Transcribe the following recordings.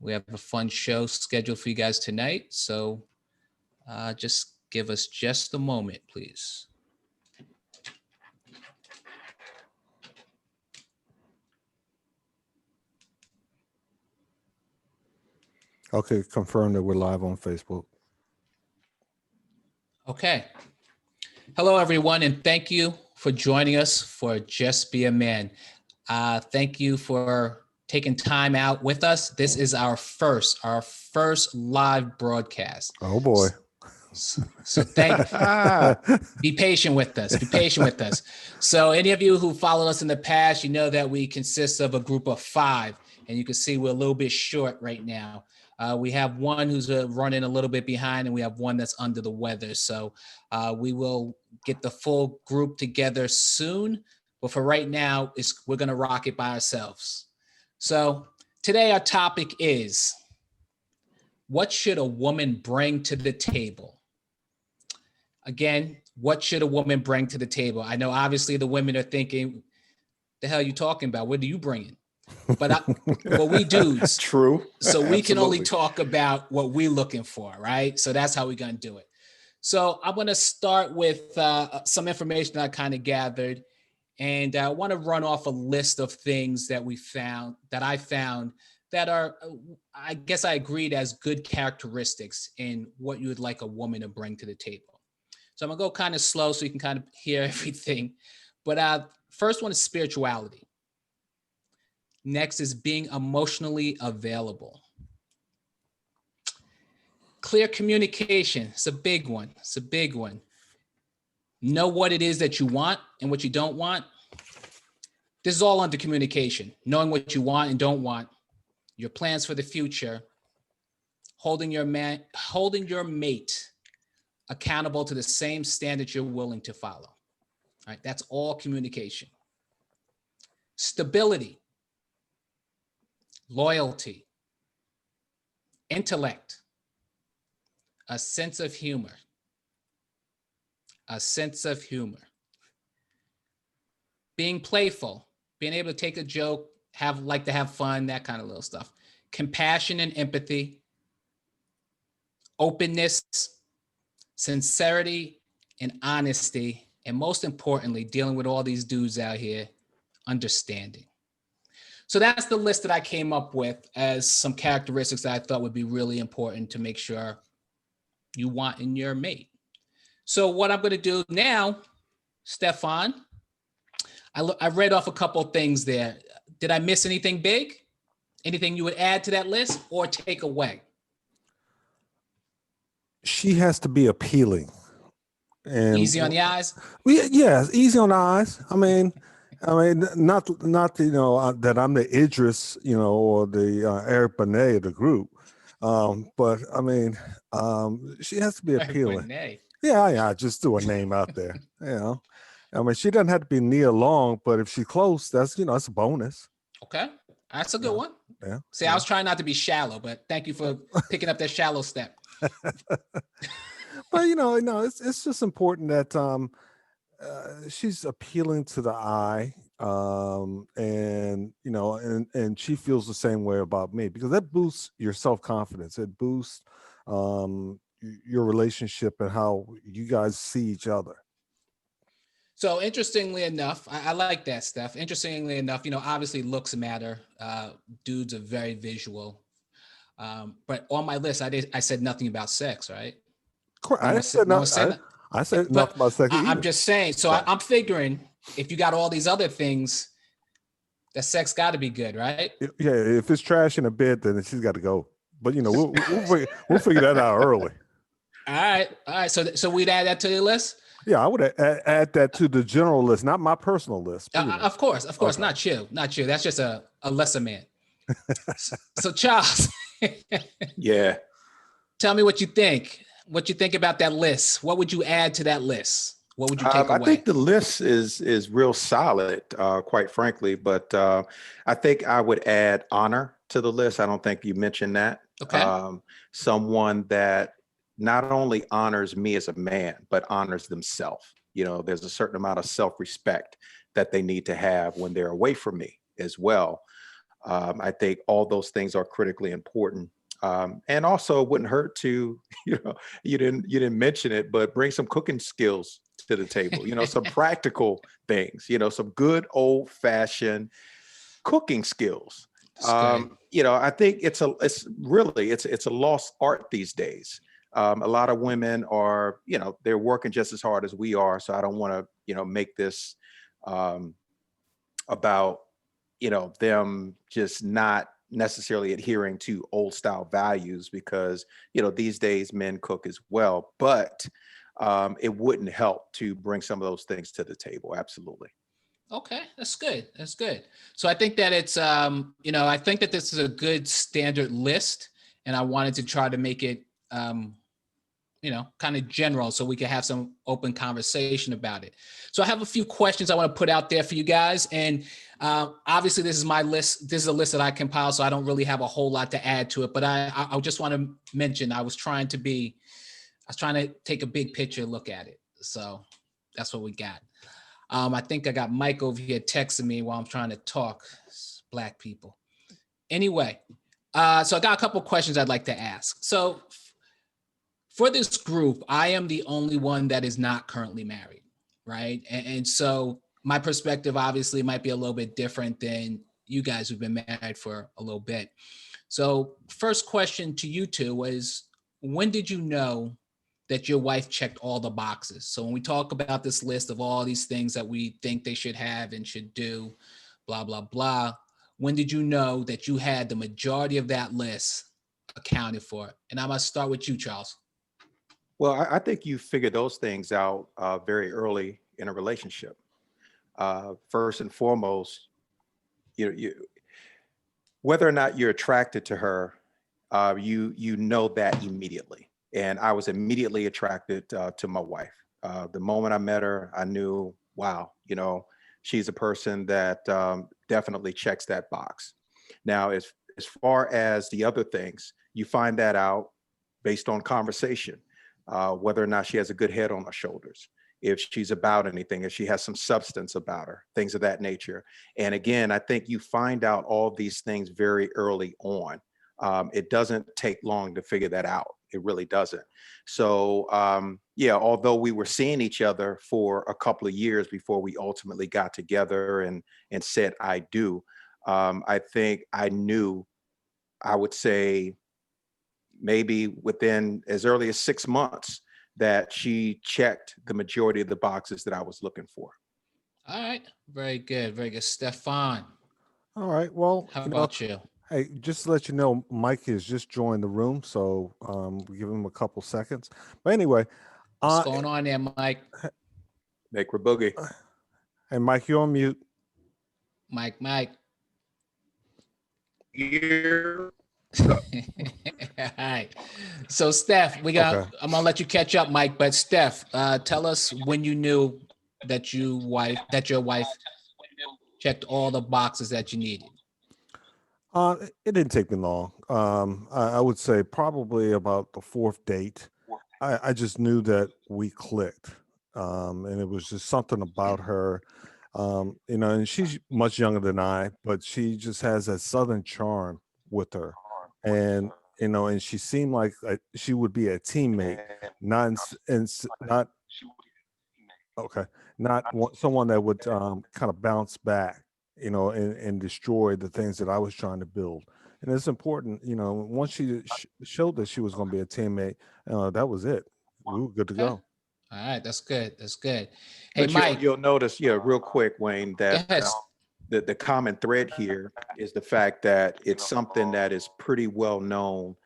We have a fun show scheduled for you guys tonight. So just give us just a moment, please. Okay, confirm that we're live on Facebook. Okay. Hello, everyone, and thank you for joining us for Just Be a Man. Thank you for taking time out with us. This is our first live broadcast. Oh boy. So be patient with us. Be patient with us. So any of you who followed us in the past, you know that we consist of a group of 5, and you can see we're a little bit short right now. We have one who's running a little bit behind, and we have one that's under the weather. So we will get the full group together soon. But for right now, we're going to rock it by ourselves. So today our topic is, what should a woman bring to the table? Again, what should a woman bring to the table? I know obviously the women are thinking, the hell are you talking about? What are you bringing? But we dudes. True. So we can only talk about what we're looking for, right? So that's how we're going to do it. So I'm going to start with some information that I kind of gathered. And I want to run off a list of things that I found that are, I guess I agreed, as good characteristics in what you would like a woman to bring to the table. So I'm going to go kind of slow so you can kind of hear everything. But first one is spirituality. Next is being emotionally available. Clear communication. It's a big one. It's a big one. Know what it is that you want and what you don't want. This is all under communication. Knowing what you want and don't want. Your plans for the future. Holding your mate accountable to the same standards you're willing to follow. All right, that's all communication. Stability, loyalty, intellect, a sense of humor, being playful, being able to take a joke, like to have fun, that kind of little stuff. Compassion and empathy, openness, sincerity and honesty, and most importantly, dealing with all these dudes out here, understanding. So that's the list that I came up with as some characteristics that I thought would be really important to make sure you want in your mate. So what I'm going to do now, Stefan, I read off a couple of things there. Did I miss anything big? Anything you would add to that list or take away? She has to be appealing. And easy on the eyes? Yeah, easy on the eyes. I mean, not that I'm the Idris, or the Eric Benet of the group. But I mean, she has to be appealing. Yeah, just threw a name out there. I mean, she doesn't have to be Nia Long, but if she's close, that's a bonus. Okay, that's a good one. Yeah. See, I was trying not to be shallow, but thank you for picking up that shallow step. But it's just important that she's appealing to the eye, and she feels the same way about me, because that boosts your self-confidence. It boosts your relationship and how you guys see each other. So interestingly enough, I like that, Steph. Interestingly enough, obviously looks matter. Dudes are very visual. But on my list, I said nothing about sex, right? I said nothing about sex. I'm just saying. So I'm figuring if you got all these other things, that sex got to be good, right? Yeah. If it's trash in a bed, then she's got to go. But we'll figure that out early. All right. So we'd add that to your list. Yeah, I would add that to the general list, not my personal list. Of course, okay. Not you. That's just a lesser man. So Charles. Yeah. Tell me what you think. What you think about that list? What would you add to that list? What would you take away? I think the list is real solid, quite frankly. But I think I would add honor to the list. I don't think you mentioned that. Okay. Someone that not only honors me as a man, but honors themselves. There's a certain amount of self-respect that they need to have when they're away from me as well. I think all those things are critically important. And also it wouldn't hurt to, you didn't mention it, but bring some cooking skills to the table, some practical things, some good old fashioned cooking skills. That's good. I think it's a lost art these days. A lot of women are, they're working just as hard as we are. So I don't want to, make this um, about, them just not necessarily adhering to old style values because, these days men cook as well, but it wouldn't help to bring some of those things to the table. Absolutely. Okay, that's good. That's good. So I think that it's I think that this is a good standard list, and I wanted to try to make it kind of general so we can have some open conversation about it. So I have a few questions I want to put out there for you guys. And obviously this is my list. This is a list that I compiled, so I don't really have a whole lot to add to it, but I just want to mention, I was trying to take a big picture look at it. So that's what we got. I think I got Mike over here texting me while I'm trying to talk. Black people. Anyway, so I got a couple of questions I'd like to ask. So for this group, I am the only one that is not currently married, right? And so my perspective obviously might be a little bit different than you guys who've been married for a little bit. So first question to you two was, when did you know that your wife checked all the boxes? So when we talk about this list of all these things that we think they should have and should do, blah, blah, blah, when did you know that you had the majority of that list accounted for? And I'm gonna start with you, Charles. Well, I think you figure those things out very early in a relationship. First and foremost, you whether or not you're attracted to her, you know that immediately. And I was immediately attracted to my wife. The moment I met her, I knew, wow, she's a person that definitely checks that box. Now, as far as the other things, you find that out based on conversation, whether or not she has a good head on her shoulders, if she's about anything, if she has some substance about her, things of that nature. And again, I think you find out all these things very early on. It doesn't take long to figure that out. It really doesn't. So yeah, although we were seeing each other for a couple of years before we ultimately got together and said I do, I think I knew, I would say maybe within as early as 6 months, that she checked the majority of the boxes that I was looking for. All right, very good, very good. Stefan, All right. Well, how about you? hey, just to let you know, Mike has just joined the room, so we give him a couple seconds. But anyway, What's going on there, Mike? Make her boogie. hey, Mike, you're on mute. Mike. Here. All right. So Steph, Okay. I'm gonna let you catch up, Mike. But Steph, tell us when you knew that your wife checked all the boxes that you needed. It didn't take me long. I would say probably about the fourth date. I just knew that we clicked, and it was just something about her. And she's much younger than I, but she just has that southern charm with her, and and she seemed like she would be a teammate, not not okay, not someone that would kind of bounce back, and destroy the things that I was trying to build. And it's important, once she showed that she was going to be a teammate, that was it. We were good to Okay. go. All right, that's good. That's good. Hey, But Mike. you'll notice, yeah, real quick, Wayne, Go that ahead. the common thread here is the fact that it's something that is pretty well known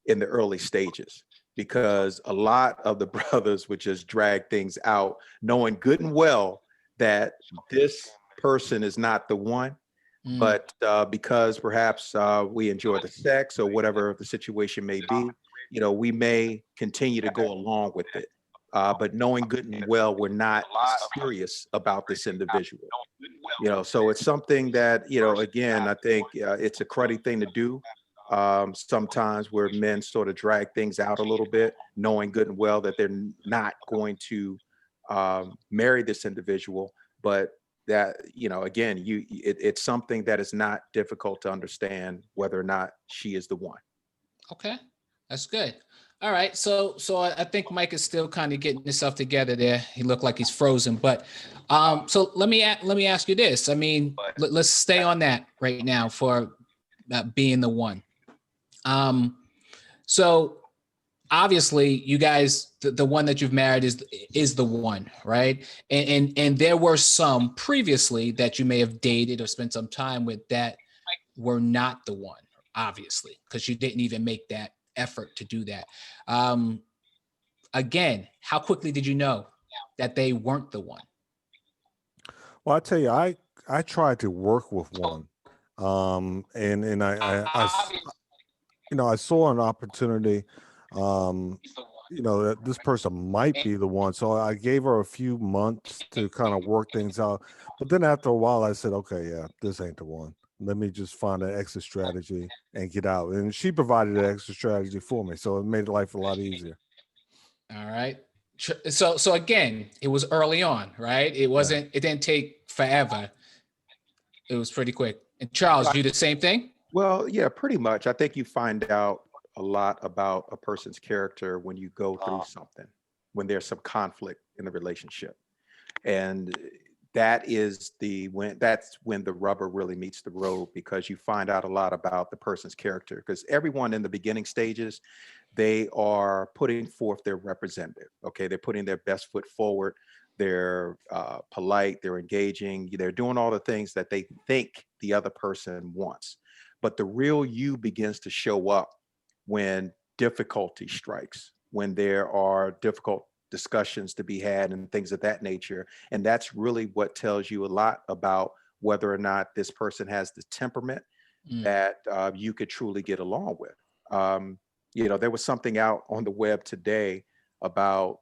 in the early stages, because a lot of the brothers would just drag things out, knowing good and well that this person is not the one. Mm, But because perhaps we enjoy the sex or whatever the situation may be, we may continue to go along with it. But knowing good and well, we're not serious about this individual. So it's something that, again, I think it's a cruddy thing to do. Sometimes where men sort of drag things out a little bit, knowing good and well that they're not going to marry this individual, but that, again, it's something that is not difficult to understand whether or not she is the one. Okay, that's good. All right, so I think Mike is still kind of getting himself together there. He looked like he's frozen, but so let me ask you this. I mean, let's stay on that right now for being the one. So obviously, you guys, the one that you've married is the one, right? And there were some previously that you may have dated or spent some time with that were not the one, obviously, because you didn't even make that effort to do that. Again, how quickly did you know that they weren't the one? Well, I tell you, I tried to work with one, and I saw an opportunity, that this person might be the one. So I gave her a few months to kind of work things out. But then after a while, I said, okay, yeah, this ain't the one. Let me just find an exit strategy and get out. And she provided an extra strategy for me, so it made life a lot easier. All right. So again, it was early on, right? It wasn't. It didn't take forever. It was pretty quick. And Charles, you do the same thing? Well, yeah, pretty much. I think you find out a lot about a person's character when you go through something, when there's some conflict in the relationship. And that's when the rubber really meets the road, because you find out a lot about the person's character. Because everyone in the beginning stages, they are putting forth their representative. Okay, they're putting their best foot forward. They're polite. They're engaging. They're doing all the things that they think the other person wants. But the real you begins to show up when difficulty strikes, when there are difficult discussions to be had and things of that nature. And that's really what tells you a lot about whether or not this person has the temperament that you could truly get along with. There was something out on the web today about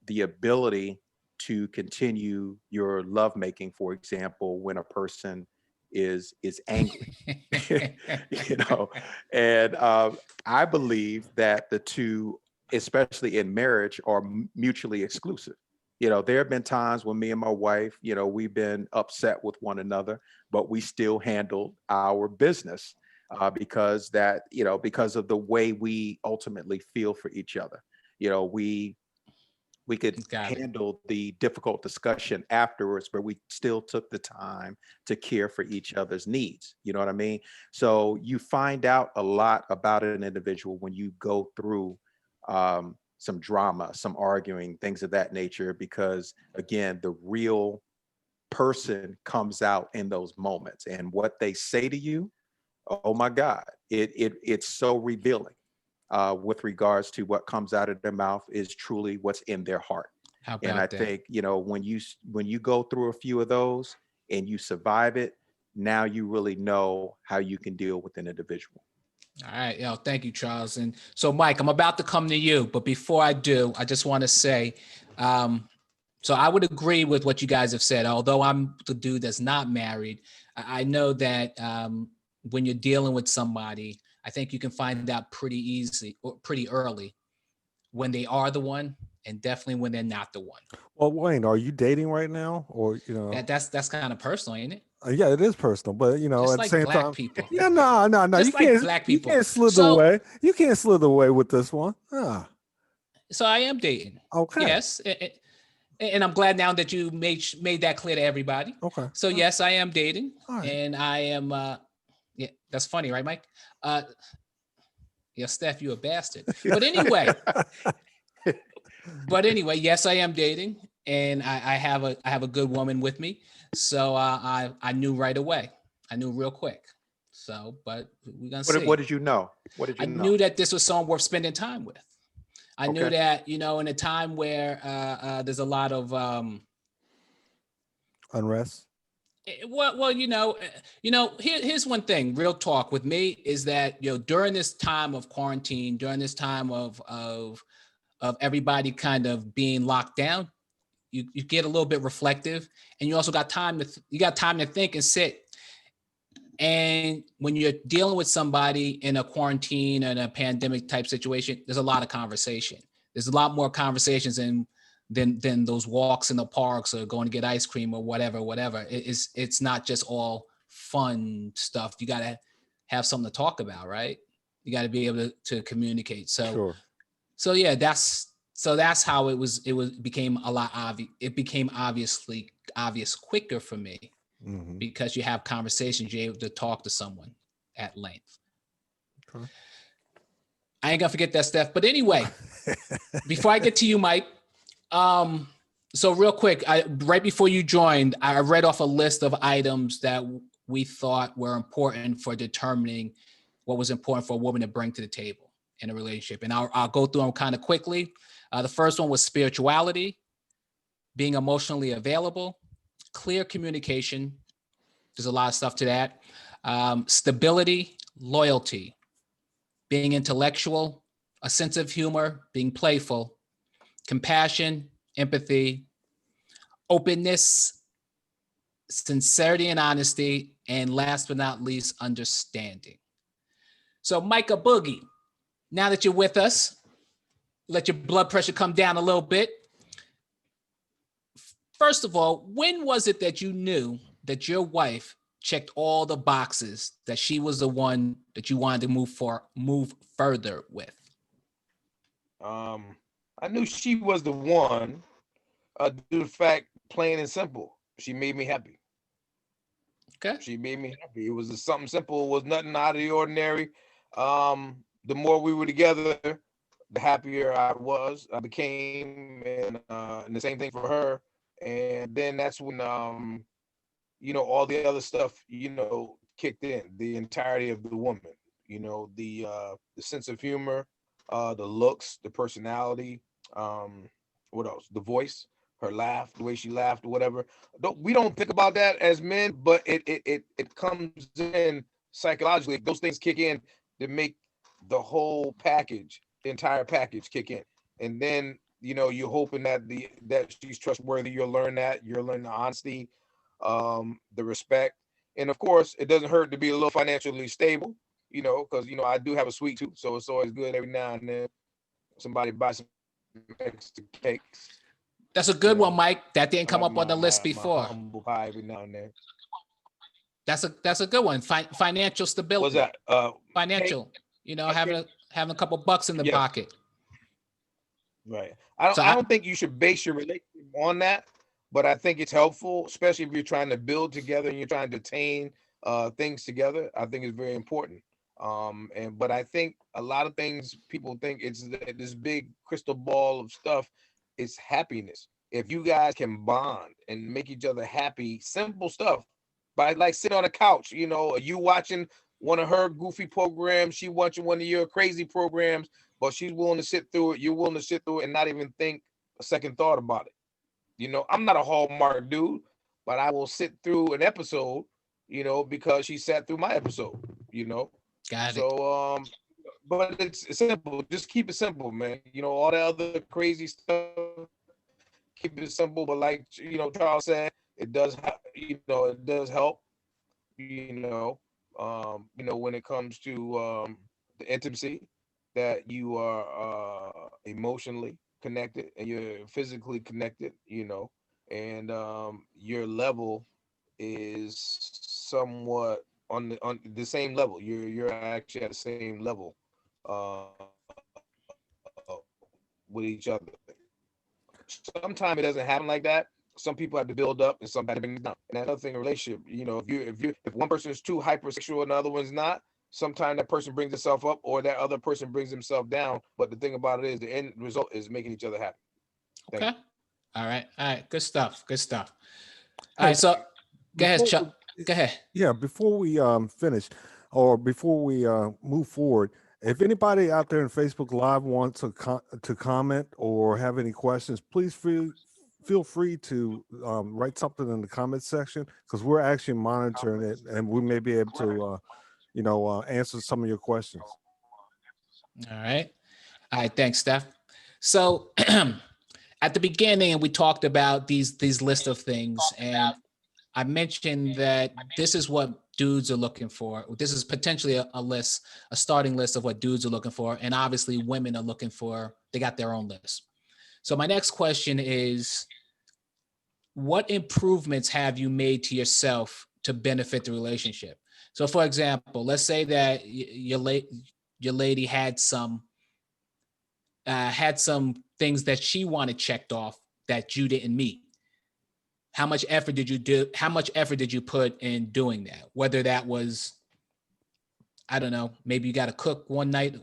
the ability to continue your lovemaking, for example, when a person is angry. And I believe that the two, especially in marriage, are mutually exclusive. There have been times when me and my wife, we've been upset with one another, but we still handled our business because of the way we ultimately feel for each other. We could handle the difficult discussion afterwards, but we still took the time to care for each other's needs. You know what I mean? So you find out a lot about an individual when you go through some drama, some arguing, things of that nature, because again, the real person comes out in those moments, and what they say to you, oh my God, it's so revealing. With regards to what comes out of their mouth is truly what's in their heart. How about And I that? think, when you go through a few of those and you survive it, now you really know how you can deal with an individual. All right. Thank you, Charles. And so, Mike, I'm about to come to you, but before I do, I just want to say, so I would agree with what you guys have said. Although I'm the dude that's not married, I know that when you're dealing with somebody, I think you can find out pretty easy or pretty early when they are the one, and definitely when they're not the one. Well, Wayne, are you dating right now, or That's kind of personal, ain't it? Yeah, it is personal, but Just at the like same black time, people. yeah, no, Just you like can't, black you people. can't slither So- away. You can't slither away with this one. Ah, So I am dating. okay. Yes. And I'm glad now that you made that clear to everybody. Okay. So yes, I am dating, All right. and I am. Yeah, that's funny, right, Mike? Yeah, Steph, you a bastard. But anyway, yes, I am dating, and I have a good woman with me. So I knew right away. I knew real quick. So, but we're gonna see. What did you know? What did you I know? knew that this was someone worth spending time with. I knew Okay. that, in a time where there's a lot of Unrest. well, here's one thing, real talk with me is that, during this time of quarantine, during this time of everybody kind of being locked down, you get a little bit reflective, and you also got time to think and sit. And when you're dealing with somebody in a quarantine and a pandemic type situation, there's a lot of conversation. There's a lot more conversations than than those walks in the parks or going to get ice cream or whatever. It's not just all fun stuff. You got to have something to talk about, right? You got to be able to communicate. So yeah, that's how it became a lot obvious. It became obvious quicker for me because you have conversations, you're able to talk to someone at length. Okay. I ain't gonna forget that, Steph. But anyway, before I get to you, Mike, so real quick, right before you joined, I read off a list of items that we thought were important for determining what was important for a woman to bring to the table in a relationship. And I'll go through them kind of quickly. The first one was spirituality, being emotionally available, clear communication. There's a lot of stuff to that. Stability, loyalty, being intellectual, a sense of humor, being playful, compassion, empathy, openness, sincerity and honesty, and last but not least, understanding. So Micah Boogie, now that you're with us, let your blood pressure come down a little bit. First of all, when was it that you knew that your wife checked all the boxes, that she was the one that you wanted to move further with? I knew she was the one due to the fact, plain and simple, she made me happy. Okay. She made me happy. It was something simple. It was nothing out of the ordinary. The more we were together, the happier I became, and the same thing for her. And then that's when all the other stuff, kicked in. The entirety of the woman, the sense of humor, the looks, the personality, what else? The voice, her laugh, the way she laughed, or whatever. We don't think about that as men, but it comes in psychologically. Those things kick in to make the whole package, the entire package, kick in. And then you're hoping that she's trustworthy. You'll learn the honesty, the respect, and of course, it doesn't hurt to be a little financially stable. Because I do have a sweet tooth, so it's always good every now and then somebody buy some extra cakes. That's a good one, Mike. That didn't come up on the list My before. humble pie every now and then. That's a good one. Financial stability. What's that? Financial. Having a couple bucks in the pocket. Right. I don't think you should base your relationship on that, but I think it's helpful, especially if you're trying to build together and you're trying to attain things together. I think it's very important. But I think a lot of things people think it's this big crystal ball of stuff. It's happiness. If you guys can bond and make each other happy, simple stuff, by like sit on a couch, you watching one of her goofy programs, she watching one of your crazy programs, but she's willing to sit through it. You're willing to sit through it and not even think a second thought about it. I'm not a Hallmark dude, but I will sit through an episode, because she sat through my episode, Got it. So, but it's simple. Just keep it simple, man. All the other crazy stuff, keep it simple. But like, Charles said, it does, it does help, when it comes to the intimacy, that you are emotionally connected and you're physically connected, and your level is somewhat on the same level. You're actually at the same level with each other. Sometimes it doesn't happen like that. Some people have to build up and some have to bring down. And another thing in a relationship, if one person is too hypersexual and the other one's not, sometimes that person brings himself up or that other person brings himself down. But the thing about it is the end result is making each other happy. Okay. All right. Good stuff. All right. So go ahead, Chuck. Go ahead. Yeah, before we finish, or before we move forward, if anybody out there in Facebook Live wants to comment or have any questions, please feel free to write something in the comment section, because we're actually monitoring it and we may be able to answer some of your questions. All right. Thanks, Steph. So at the beginning, we talked about these list of things, and I mentioned that this is what dudes are looking for. This is potentially a starting list of what dudes are looking for. And obviously women are looking for, they got their own list. So my next question is, what improvements have you made to yourself to benefit the relationship? So for example, let's say that your lady had some things that she wanted checked off that you didn't meet. How much effort did you do? How much effort did you put in doing that? Whether that was, I don't know, maybe you got to cook one night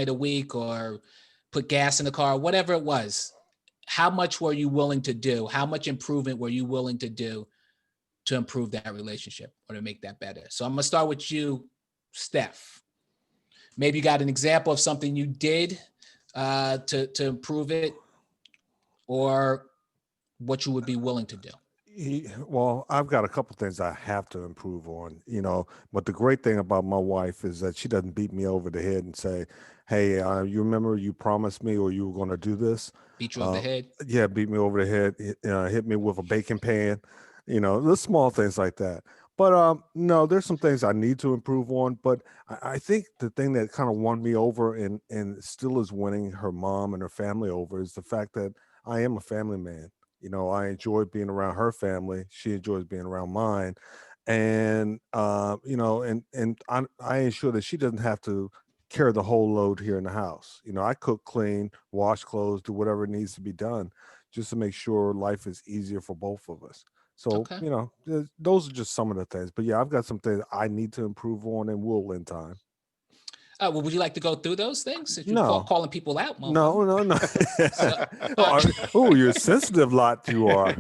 a week, or put gas in the car, whatever it was. How much were you willing to do? How much improvement were you willing to do to improve that relationship or to make that better? So I'm gonna start with you, Steph. Maybe you got an example of something you did to improve it, or what you would be willing to do. Well, I've got a couple things I have to improve on, but the great thing about my wife is that she doesn't beat me over the head and say, hey, you remember you promised me or you were going to do this? Beat you over the head? Yeah, beat me over the head, hit me with a baking pan, the small things like that. But no, there's some things I need to improve on. But I think the thing that kind of won me over and still is winning her mom and her family over is the fact that I am a family man. I enjoy being around her family. She enjoys being around mine. And, I ensure that she doesn't have to carry the whole load here in the house. I cook, clean, wash clothes, do whatever needs to be done just to make sure life is easier for both of us. So, Okay. those are just some of the things. But yeah, I've got some things I need to improve on and will in time. Well, would you like to go through those things? Since you're No. calling people out, No. So, Oh, you're a sensitive lot, you are.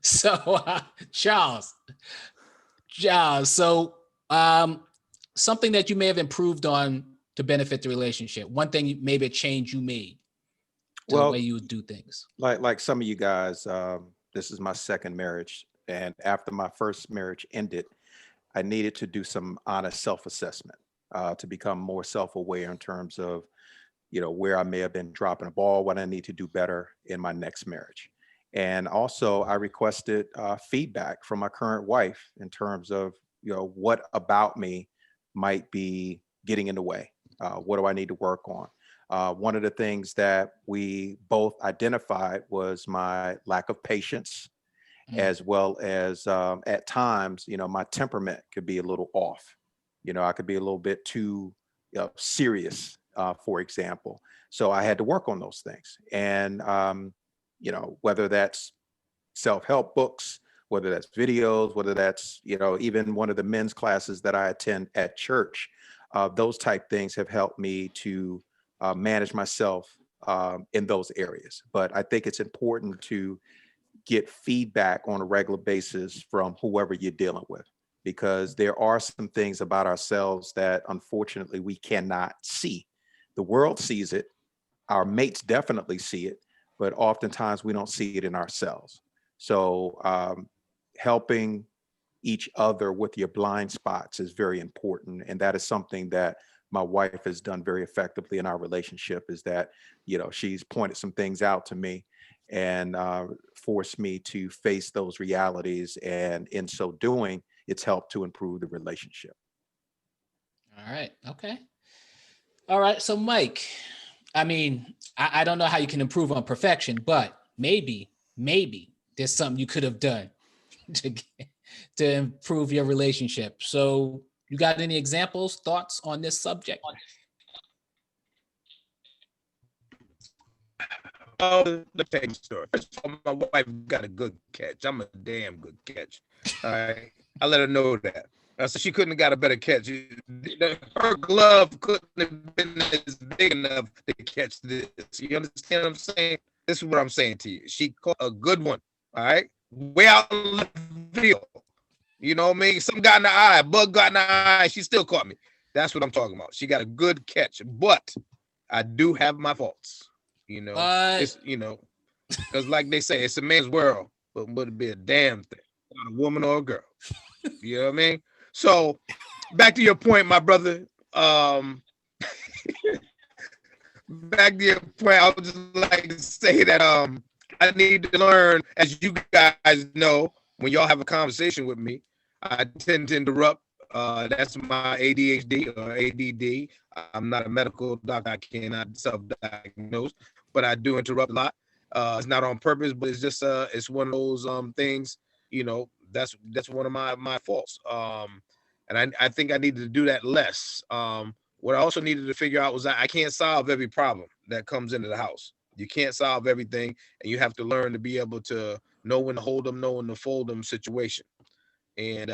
So, Charles, so something that you may have improved on to benefit the relationship. One thing, maybe a change you made to the Well, way you would do things. like some of you guys, this is my second marriage, and after my first marriage ended, I needed to do some honest self-assessment to become more self-aware in terms of, where I may have been dropping a ball, what I need to do better in my next marriage. And also, I requested feedback from my current wife in terms of, what about me might be getting in the way. What do I need to work on? One of the things that we both identified was my lack of patience, as well as at times, my temperament could be a little off. I could be a little bit too serious, for example. So I had to work on those things. And, whether that's self-help books, whether that's videos, whether that's, even one of the men's classes that I attend at church, those type things have helped me to manage myself in those areas. But I think it's important to get feedback on a regular basis from whoever you're dealing with, because there are some things about ourselves that unfortunately we cannot see. The world sees it, our mates definitely see it, but oftentimes we don't see it in ourselves. So helping each other with your blind spots is very important. And that is something that my wife has done very effectively in our relationship, is that, she's pointed some things out to me and forced me to face those realities. And in so doing, it's helped to improve the relationship. All right. Okay. All right. So, Mike, I don't know how you can improve on perfection, but maybe there's something you could have done to improve your relationship. So, you got any examples, thoughts on this subject? Let me tell you a story. First of all, my wife got a good catch. I'm a damn good catch. All right. I let her know that. So she couldn't have got a better catch. Her glove couldn't have been as big enough to catch this. You understand what I'm saying? This is what I'm saying to you. She caught a good one. All right. Way out in the field. You know what I mean? Something got in the eye, bug got in the eye. She still caught me. That's what I'm talking about. She got a good catch, but I do have my faults. It's, because like they say, it's a man's world, but would it be a damn thing, not a woman or a girl? You know what I mean? So back to your point, my brother. Back to your point, I would just like to say that I need to learn, as you guys know, when y'all have a conversation with me, I tend to interrupt. That's my ADHD or ADD. I'm not a medical doctor. I cannot self-diagnose, but I do interrupt a lot. It's not on purpose, but it's just it's one of those things, you know, that's one of my faults. And I think I needed to do that less. What I also needed to figure out was that I can't solve every problem that comes into the house. You can't solve everything, and you have to learn to be able to know when to hold them, know when to fold them situation. And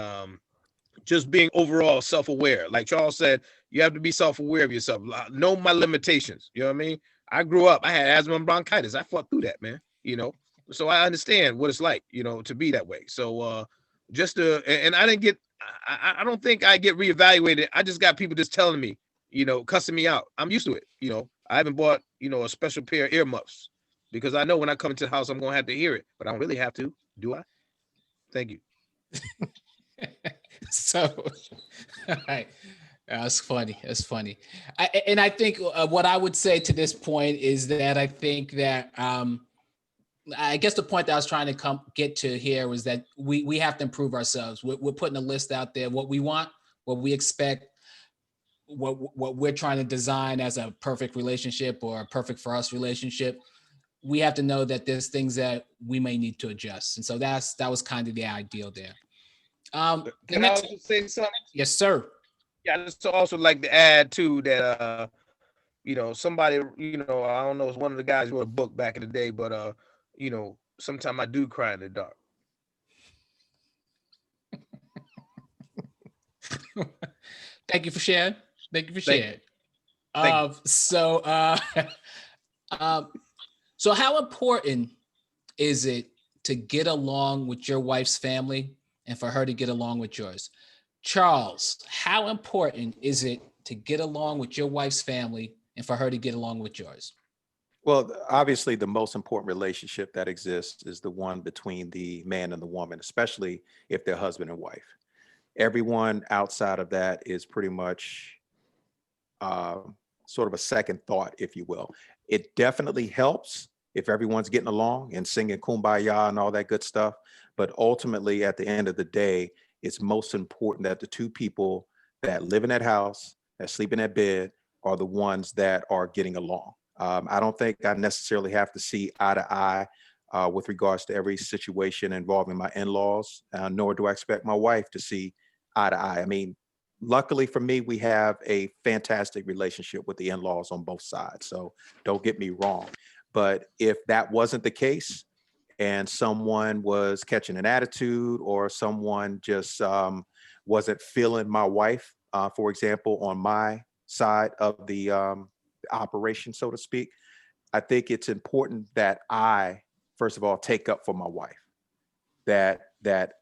just being overall self-aware. Like Charles said, you have to be self-aware of yourself. Know my limitations. You know what I mean? I grew up, I had asthma and bronchitis. I fought through that, man. You know, so I understand what it's like, you know, to be that way. So just to, and I didn't get, I don't think I get reevaluated. I just got people just telling me, you know, cussing me out. I'm used to it. You know, I haven't bought, you know, a special pair of earmuffs because I know when I come into the house, I'm going to have to hear it, but I don't really have to, do I? Thank you. So, all right. That's funny. That's funny. I think what I would say to this point is that I think that I guess the point that I was trying to get to here was that we have to improve ourselves. We're putting a list out there, what we want, what we expect, what we're trying to design as a perfect relationship or a perfect for us relationship. We have to know that there's things that we may need to adjust. And so that was kind of the ideal there. Can I also say something? Yes, sir. Yeah, I just also like to add too that you know, somebody, you know, I don't know, it's one of the guys who wrote a book back in the day, but you know, sometimes I do cry in the dark. Thank you for sharing. Thank you for Thank sharing. So how important is it to get along with your wife's family and for her to get along with yours? Charles, how important is it to get along with your wife's family and for her to get along with yours? Well, obviously, the most important relationship that exists is the one between the man and the woman, especially if they're husband and wife. Everyone outside of that is pretty much sort of a second thought, if you will. It definitely helps if everyone's getting along and singing Kumbaya and all that good stuff. But ultimately, at the end of the day, it's most important that the two people that live in that house, that sleep in that bed, are the ones that are getting along. I don't think I necessarily have to see eye to eye with regards to every situation involving my in-laws, nor do I expect my wife to see eye to eye. I mean, luckily for me, we have a fantastic relationship with the in-laws on both sides. So don't get me wrong. But if that wasn't the case and someone was catching an attitude or someone just wasn't feeling my wife, for example, on my side of the operation, so to speak, I think it's important that I, first of all, take up for my wife, that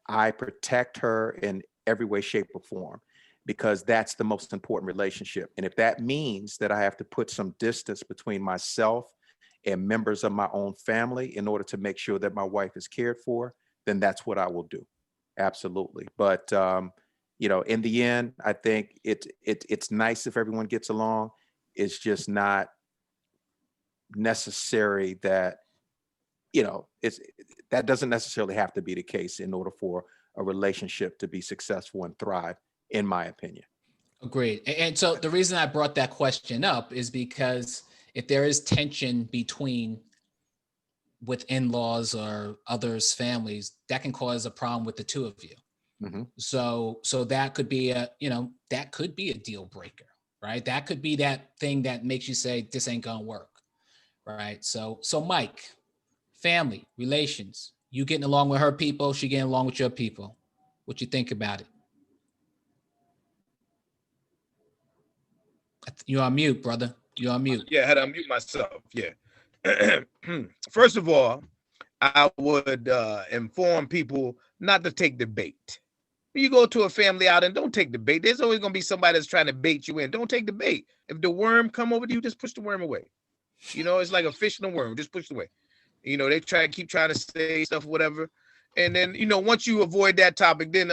I protect her in every way, shape, or form, because that's the most important relationship. And if that means that I have to put some distance between myself and members of my own family in order to make sure that my wife is cared for, then that's what I will do. Absolutely. But you know, in the end, I think it's nice if everyone gets along. It's just not necessary that, you know, that doesn't necessarily have to be the case in order for a relationship to be successful and thrive, in my opinion. Agreed. And so the reason I brought that question up is because if there is tension with in-laws or others' families, that can cause a problem with the two of you. Mm-hmm. So that could be that could be a deal breaker, right? That could be that thing that makes you say, this ain't gonna work, right? So Mike, family, relations, you getting along with her people, she getting along with your people. What you think about it? You're on mute, brother. You're on mute. Yeah, I had to unmute myself. Yeah. First of all, I would inform people not to take the bait. When you go to a family outing, don't take the bait. There's always going to be somebody that's trying to bait you in. Don't take the bait. If the worm come over to you, just push the worm away. You know, it's like a fish and a worm. Just push it away. You know, they keep trying to say stuff, whatever. And then, you know, once you avoid that topic, then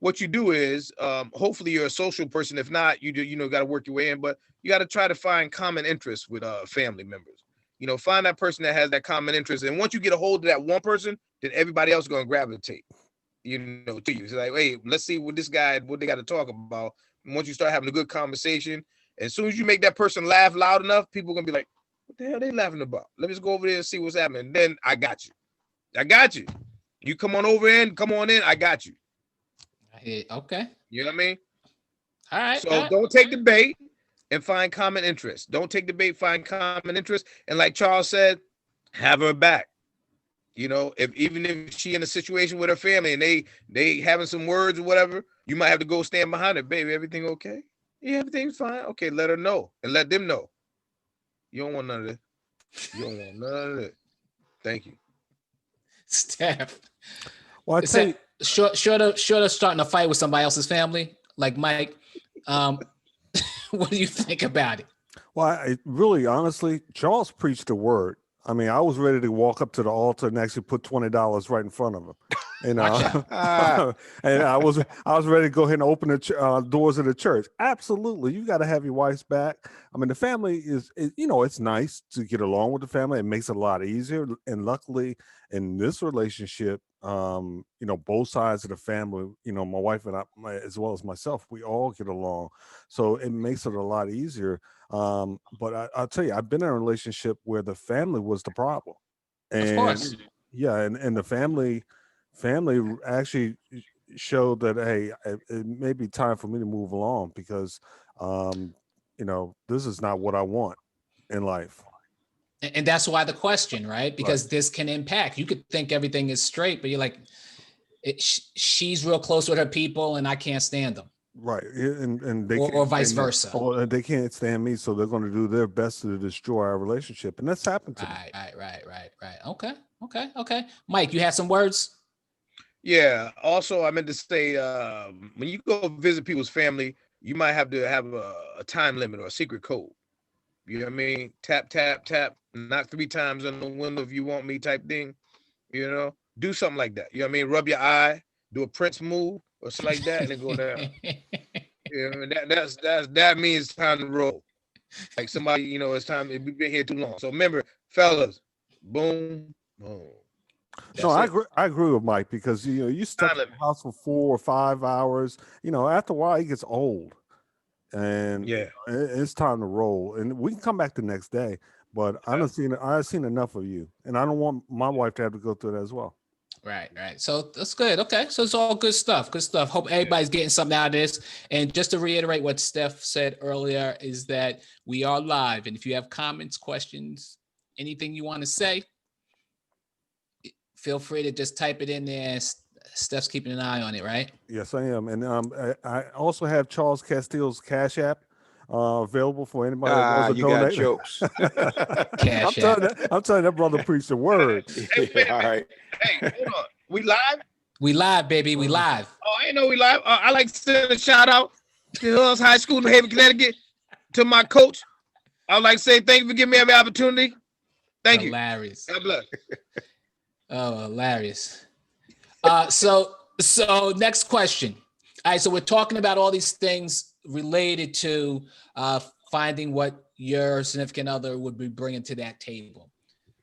what you do is hopefully you're a social person. If not, you got to work your way in. But you got to try to find common interests with family members. You know, find that person that has that common interest. And once you get a hold of that one person, then everybody else is going to gravitate, you know, to you. It's like, hey, let's see what they got to talk about. And once you start having a good conversation, as soon as you make that person laugh loud enough, people are going to be like, What the hell they laughing about? Let me just go over there and see what's happening. Then I got you. I got you. You come on over in, come on in. I got you. Okay. You know what I mean? All right. So don't take the bait and find common interest. Don't take the bait, find common interest. And like Charles said, have her back. You know, even if she in a situation with her family and they having some words or whatever, you might have to go stand behind her. Baby, everything okay? Yeah, everything's fine. Okay, let her know and let them know. You don't want none of this. You don't want none of it. Thank you. Steph. Well, I Is tell you, that short of starting a fight with somebody else's family, like Mike? What do you think about it? well, I really, honestly, Charles preached the word. I mean, I was ready to walk up to the altar and actually put $20 right in front of him, you know. And I was ready to go ahead and open the doors of the church. Absolutely, you got to have your wife's back. I mean, the family is, you know, it's nice to get along with the family. It makes it a lot easier. And luckily, in this relationship, you know, both sides of the family, you know, my wife and I, as well as myself, we all get along, so it makes it a lot easier. But I'll tell you, I've been in a relationship where the family was the problem, Of and course. yeah, and the family actually showed that, hey, it may be time for me to move along because, you know, this is not what I want in life. And that's why the question, right? Because Right. this can impact. You could think everything is straight, but you're like, she's real close with her people, and I can't stand them, Right, and they or can't vice stand me, versa. or they can't stand me, so they're going to do their best to destroy our relationship, and that's happened to me. Right. Okay. Mike, you have some words? Yeah. Also, I meant to say, when you go visit people's family, you might have to have a time limit or a secret code. You know what I mean? Tap, tap, tap, knock 3 times on the window if you want me type thing. You know, do something like that. You know what I mean? Rub your eye, do a Prince move or something like that, and then go down. You know, that means it's time to roll. Like somebody, you know, it's time. We've been here too long. So remember, fellas, boom, boom. No, That's it. I agree with Mike because, you know, you stuck Time in the limit. house for 4 or 5 hours. You know, after a while, it gets old, and Yeah. it's time to roll. And we can come back the next day, but I've seen enough of you, and I don't want my wife to have to go through that as well. Right. So that's good. Okay. So it's all good stuff. Good stuff. Hope everybody's getting something out of this. And just to reiterate what Steph said earlier is that we are live. And if you have comments, questions, anything you want to say, feel free to just type it in there. Steph's keeping an eye on it, right? Yes, I am, and I also have Charles Castillo's Cash App available for anybody that wants to You got donate. jokes. Cash app. I'm telling that brother preached the word. Hey, wait a All minute. right. Hey, hold on. We live? We live, baby. We live. Oh, I didn't know we live. I like to send a shout out to Hills High School in New Haven, Connecticut, to my coach. I would like to say thank you for giving me every opportunity. Thank you. Hilarious. God bless. Oh, hilarious. So next question. All right, so we're talking about all these things related to finding what your significant other would be bringing to that table.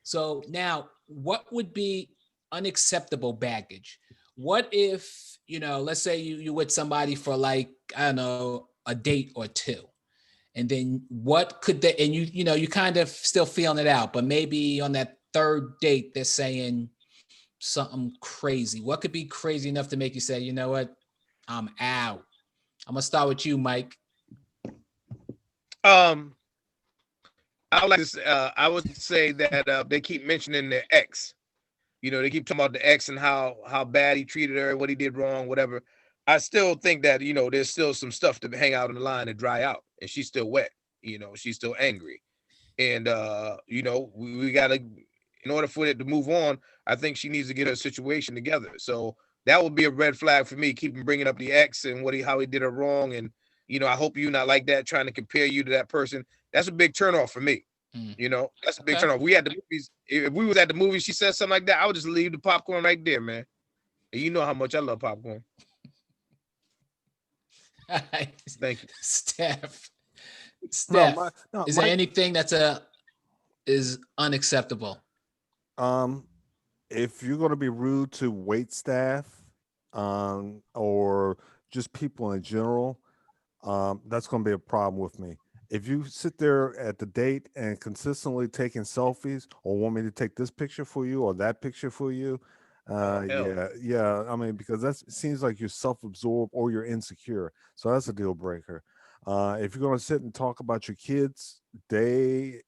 So now, what would be unacceptable baggage? What if, you know, let's say you with somebody for like, I don't know, a date or two, and then what could they, and you know, you kind of still feeling it out, but maybe on that third date, they're saying something crazy. What could be crazy enough to make you say, you know what, I'm out? I'm gonna start with you, Mike. I would say that they keep mentioning their ex. You know, they keep talking about the ex and how bad he treated her, what he did wrong, whatever. I still think that, you know, there's still some stuff to hang out in the line and dry out, and she's still wet. You know, she's still angry, and you know, we gotta, in order for it to move on, I think she needs to get her situation together. So that would be a red flag for me. Keeping bringing up the ex and how he did her wrong, and you know, I hope you're not like that, trying to compare you to that person. That's a big turnoff for me. You know, that's a big Okay. turnoff. We had the movies. If we was at the movie, she said something like that, I would just leave the popcorn right there, man. And you know how much I love popcorn. All right. Thank you. Steph. No, Is there Mike, anything that's is unacceptable? if you're going to be rude to wait staff, or just people in general, that's going to be a problem with me. if you sit there at the date and consistently taking selfies or want me to take this picture for you or that picture for you, hell. yeah. I mean, because that seems like you're self-absorbed or you're insecure. So that's a deal breaker. If you're going to sit and talk about your kids each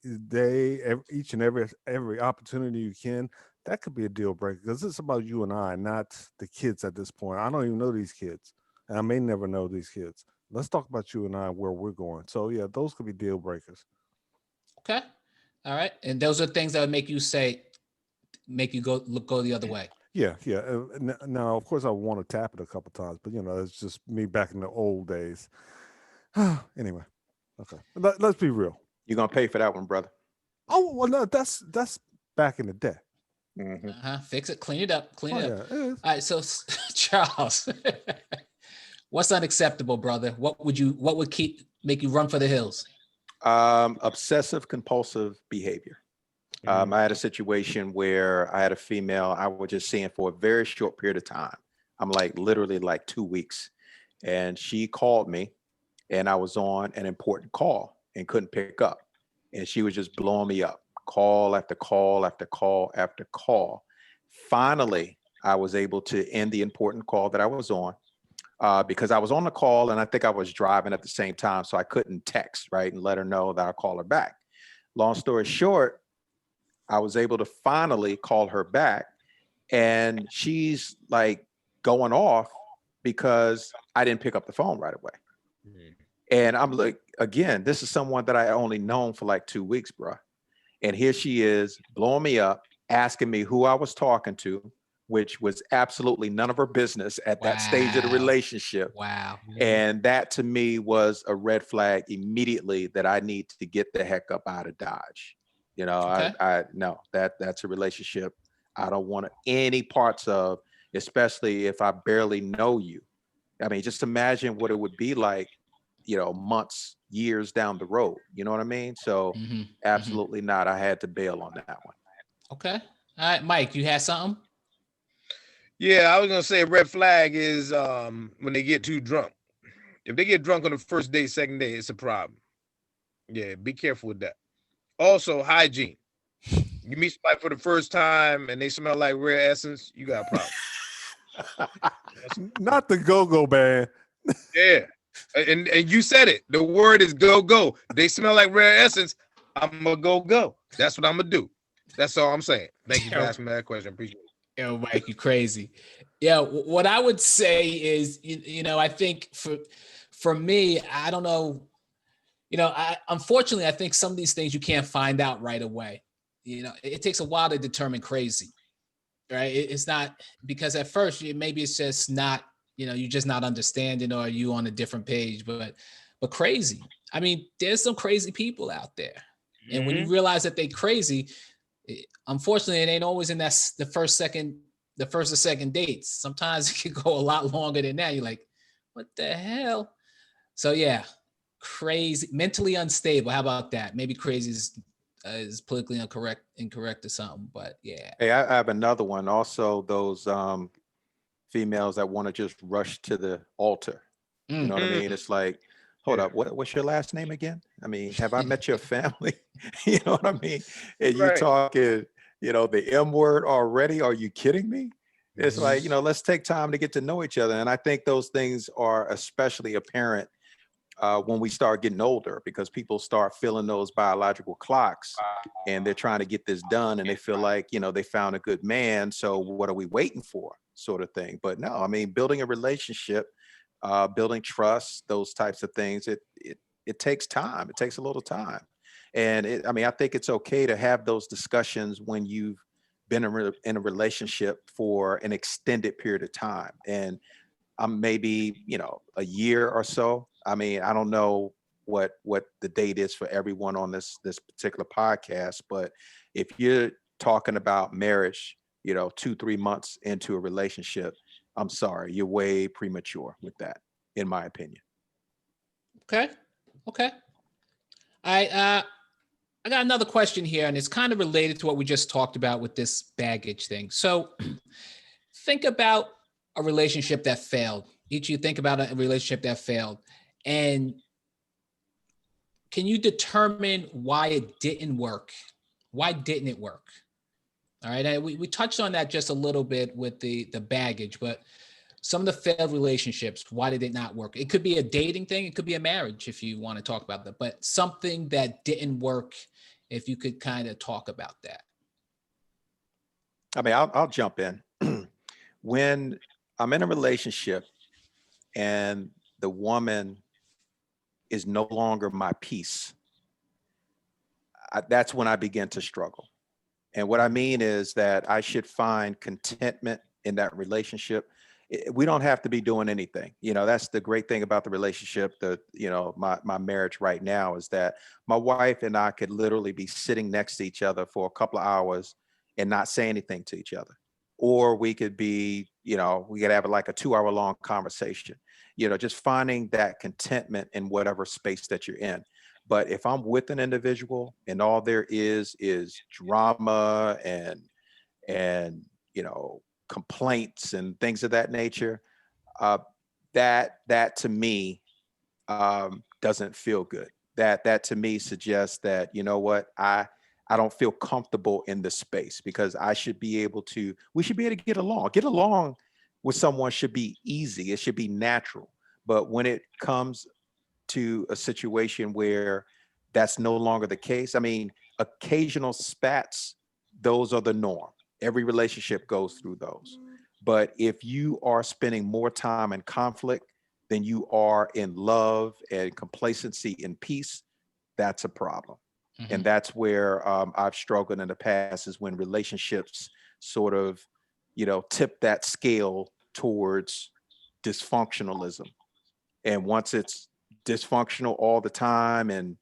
and every opportunity you can, that could be a deal breaker because it's about you and I, not the kids at this point. I don't even know these kids, and I may never know these kids. Let's talk about you and I, where we're going. So yeah, those could be deal breakers. Okay. All right. And those are things that would make you go the other way. Yeah, yeah. Now, of course, I want to tap it a couple times, but it's just me back in the old days. Anyway, okay. Let's be real. You're gonna pay for that one, brother. Oh well, no, that's back in the day. Fix it, clean it up, clean Oh it up. yeah, it is. All right. So Charles, what's unacceptable, brother? What would make you run for the hills? Obsessive compulsive behavior. I had a situation where I had a female I was just seeing for a very short period of time. I'm like literally like 2 weeks. And she called me and I was on an important call and couldn't pick up. And she was just blowing me up, call after call after call after call. Finally, I was able to end the important call that I was on because I was on the call and I think I was driving at the same time. So I couldn't text, right, and let her know that I'll call her back. Long story short, I was able to finally call her back and she's like going off because I didn't pick up the phone right away. And I'm like, again, this is someone that I only known for like 2 weeks, bro. And here she is blowing me up, asking me who I was talking to, which was absolutely none of her business at that stage of the Wow. relationship. Wow. And that to me was a red flag immediately that I need to get the heck up out of Dodge. Okay. I no, that's a relationship I don't want any parts of, especially if I barely know you. I mean, just imagine what it would be like, months, years down the road. You know what I mean? So absolutely not. I had to bail on that one. Okay. All right, Mike, you had something? Yeah, I was gonna say a red flag is when they get too drunk. If they get drunk on the first day, second day, it's a problem. Yeah, be careful with that. Also, hygiene. You meet somebody for the first time and they smell like Rare Essence, you got a problem. Not the go-go band. Yeah. And you said it. The word is go. They smell like Rare Essence. I'm gonna go. That's what I'm gonna do. That's all I'm saying. Thank you for asking me that question. Appreciate it. Yo, Mike, you crazy. Yeah, what I would say is, I think for me, I don't know, unfortunately, I think some of these things you can't find out right away. It takes a while to determine crazy, right? It's not because at first maybe it's just not, you're just not understanding or you on a different page, but crazy. I mean, there's some crazy people out there. And when you realize that they crazy, unfortunately, it ain't always in the first or second dates. Sometimes it can go a lot longer than that. You're like, what the hell? So yeah, crazy, mentally unstable. How about that? Maybe crazy is politically incorrect or something, but yeah. Hey, I have another one. Also, those females that want to just rush to the altar. You know what I mean? It's like, hold up, what's your last name again? I mean, have I met your family? You know what I mean? And you talking, the M word already? Are you kidding me? It's like, let's take time to get to know each other. And I think those things are especially apparent when we start getting older, because people start feeling those biological clocks and they're trying to get this done and they feel like, they found a good man. So what are we waiting for, sort of thing? But no, I mean, building a relationship, building trust, those types of things, it takes time. It takes a little time. And I think it's okay to have those discussions when you've been in a relationship for an extended period of time. And maybe, a year or so. I mean, I don't know what the date is for everyone on this particular podcast, but if you're talking about marriage, 2-3 months into a relationship, I'm sorry, you're way premature with that, in my opinion. Okay. I got another question here, and it's kind of related to what we just talked about with this baggage thing. So think about a relationship that failed. Each of you think about a relationship that failed. And can you determine why it didn't work? Why didn't it work? All right. And we touched on that just a little bit with the baggage, but some of the failed relationships, why did it not work? It could be a dating thing. It could be a marriage if you want to talk about that, but something that didn't work, if you could kind of talk about that. I mean, I'll jump in. When I'm in a relationship and the woman is no longer my piece, that's when I begin to struggle. And what I mean is that I should find contentment in that relationship. We don't have to be doing anything. You know, that's the great thing about the relationship, my marriage right now, is that my wife and I could literally be sitting next to each other for a couple of hours and not say anything to each other. Or we could be, we could have like a 2-hour long conversation, just finding that contentment in whatever space that you're in. But if I'm with an individual and all there is drama and complaints and things of that nature, that to me doesn't feel good. That to me suggests that, you know what, I don't feel comfortable in this space, because we should be able to get along. Get along with someone should be easy. It should be natural. But when it comes to a situation where that's no longer the case, I mean, occasional spats, those are the norm. Every relationship goes through those. But if you are spending more time in conflict than you are in love and complacency and peace, that's a problem. Mm-hmm. And that's where I've struggled in the past, is when relationships sort of, tip that scale towards dysfunctionalism. And once it's dysfunctional all the time and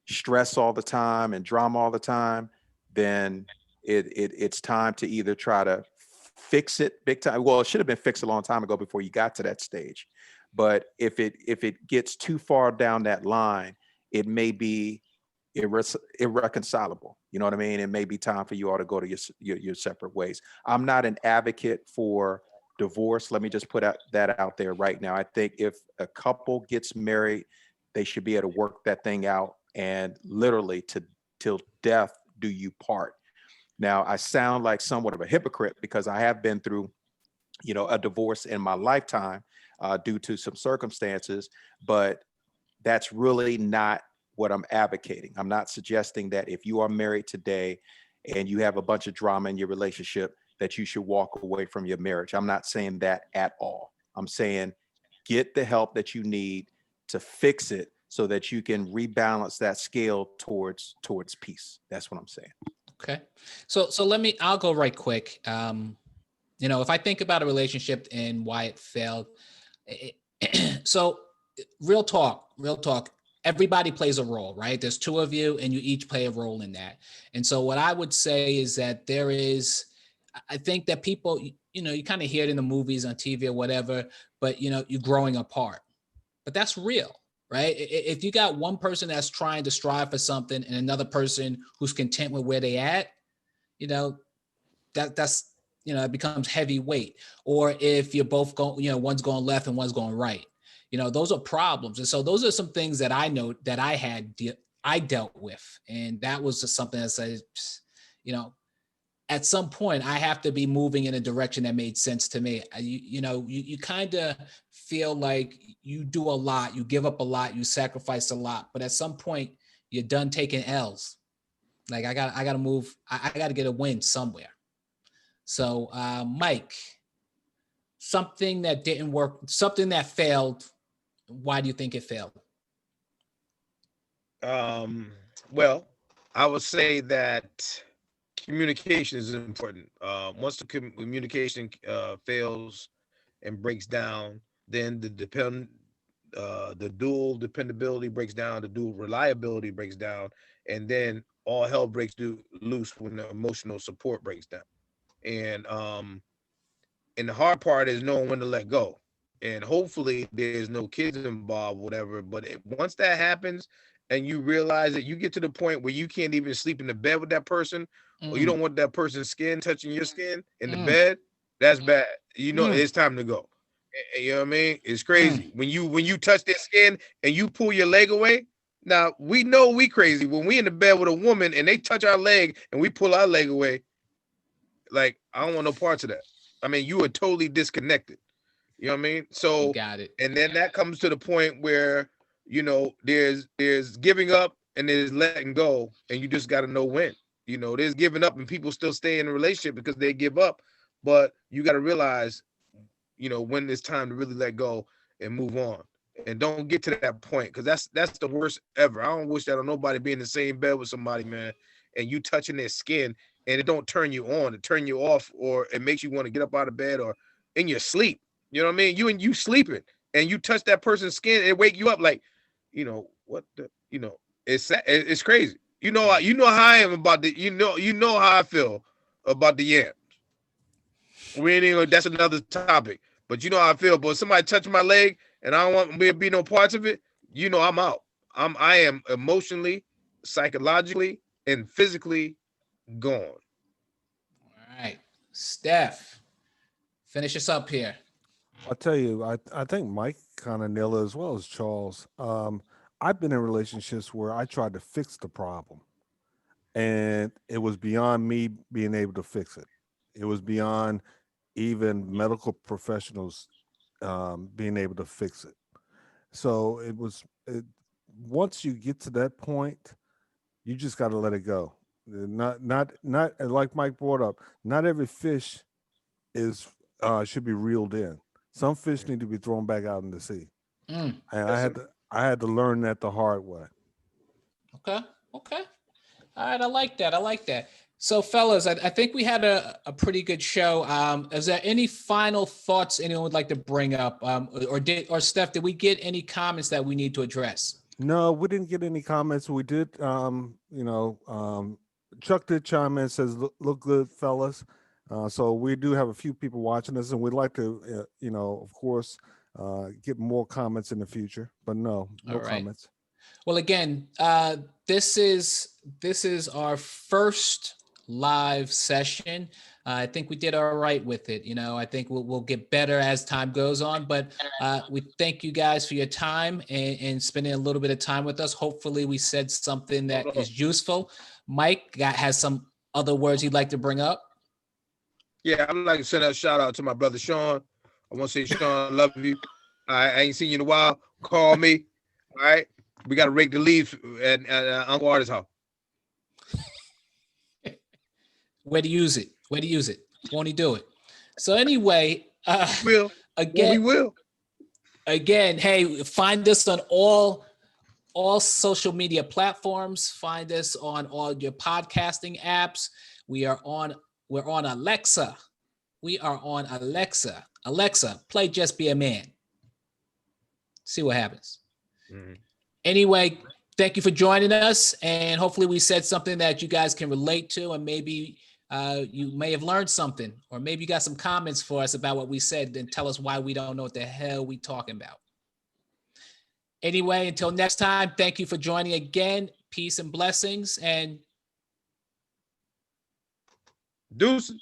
stress all the time and drama all the time, then it's time to either try to fix it big time. Well, it should have been fixed a long time ago before you got to that stage. But if it gets too far down that line, it may be irreconcilable. You know what I mean? It may be time for you all to go to your separate ways. I'm not an advocate for divorce. Let me just put that out there right now. I think if a couple gets married, they should be able to work that thing out, and literally till death do you part. Now, I sound like somewhat of a hypocrite because I have been through, a divorce in my lifetime due to some circumstances, but that's really not what I'm advocating. I'm not suggesting that if you are married today and you have a bunch of drama in your relationship, that you should walk away from your marriage. I'm not saying that at all. I'm saying get the help that you need to fix it so that you can rebalance that scale towards peace. That's what I'm saying. Okay. So I'll go right quick. If I think about a relationship and why it failed, so real talk, everybody plays a role, right? There's two of you and you each play a role in that. And so what I would say is that I think that people, you kind of hear it in the movies, on TV or whatever, but you're growing apart, but that's real, right? If you got one person that's trying to strive for something and another person who's content with where they at, that's it becomes heavyweight. Or if you're both going, one's going left and one's going right, those are problems. And so those are some things that I know that I dealt with. And that was just something that says, at some point I have to be moving in a direction that made sense to me. You kind of feel like you do a lot, you give up a lot, you sacrifice a lot, but at some point you're done taking L's. Like I got to move. I got to get a win somewhere. So Mike, something that didn't work, something that failed. Why do you think it failed? Well, I would say that communication is important. Once the communication fails and breaks down, then the dual dependability breaks down, the dual reliability breaks down, and then all hell breaks loose when the emotional support breaks down. And the hard part is knowing when to let go. And hopefully there's no kids involved, whatever. But once that happens and you realize that you get to the point where you can't even sleep in the bed with that person, or you don't want that person's skin touching your skin in the bed, that's bad. It's time to go. You know what I mean? It's crazy. When you touch their skin and you pull your leg away, Now we know we crazy when we in the bed with a woman and they touch our leg and we pull our leg away. Like, I don't want no parts of that. I mean, you are totally disconnected. You know what I mean? So, Got it. and then that comes to the point where, you know, there's giving up and there's letting go, and you just got to know when. You know, there's giving up and people still stay in a relationship because they give up, but you got to realize, you know, when it's time to really let go and move on. And don't get to that point, because that's the worst ever. I don't wish that on nobody, being in the same bed with somebody, man, and you touching their skin and it don't turn you on, it turn you off, or it makes you want to get up out of bed or in your sleep. You know what I mean? You sleeping and you touch that person's skin and it wake you up like, you know, what the, you know, it's crazy. You know how I am about the, you know how I feel about the yams. We ain't even, that's another topic. But you know how I feel. But somebody touch my leg and I don't want me to be no parts of it, you know I'm out. I am emotionally, psychologically, and physically gone. All right. Steph, finish us up here. I'll tell you, I think Mike kind of nailed it as well as Charles. I've been in relationships where I tried to fix the problem, and it was beyond me being able to fix it. It was beyond even medical professionals being able to fix it. So once you get to that point, you just got to let it go. Not like Mike brought up. Not every fish is should be reeled in. Some fish need to be thrown back out in the sea. Mm, And I had to learn that the hard way. okay. Okay. All right. I like that. I like that. So, fellas, I think we had a pretty good show. Is there any final thoughts anyone would like to bring up? Or Steph, did we get any comments that we need to address? No, we didn't get any comments. We did, Chuck did chime in, says, look good, fellas. So we do have a few people watching us, and we'd like to, of course, get more comments in the future. But no All right. comments. Well, again, this is our first live session. I think we did all right with it. You know, I think we'll get better as time goes on. But we thank you guys for your time and spending a little bit of time with us. Hopefully, we said something that is useful. Mike has some other words he'd like to bring up. Yeah, I'd like to send a shout out to my brother Sean. I want to say, Sean, I love you. I ain't seen you in a while. Call me. All right. We got to rake the leaves at Uncle Artist's house. Where to use it? Won't he do it? So anyway, We will. Again, hey, find us on all social media platforms. Find us on all your podcasting apps. We're on Alexa. We are on Alexa. Alexa, play Just Be a Man. See what happens. Mm-hmm. Anyway, thank you for joining us. And hopefully we said something that you guys can relate to, and maybe you may have learned something, or maybe you got some comments for us about what we said, then tell us why we don't know what the hell we talking about. Anyway, until next time, thank you for joining again. Peace and blessings, and deuces.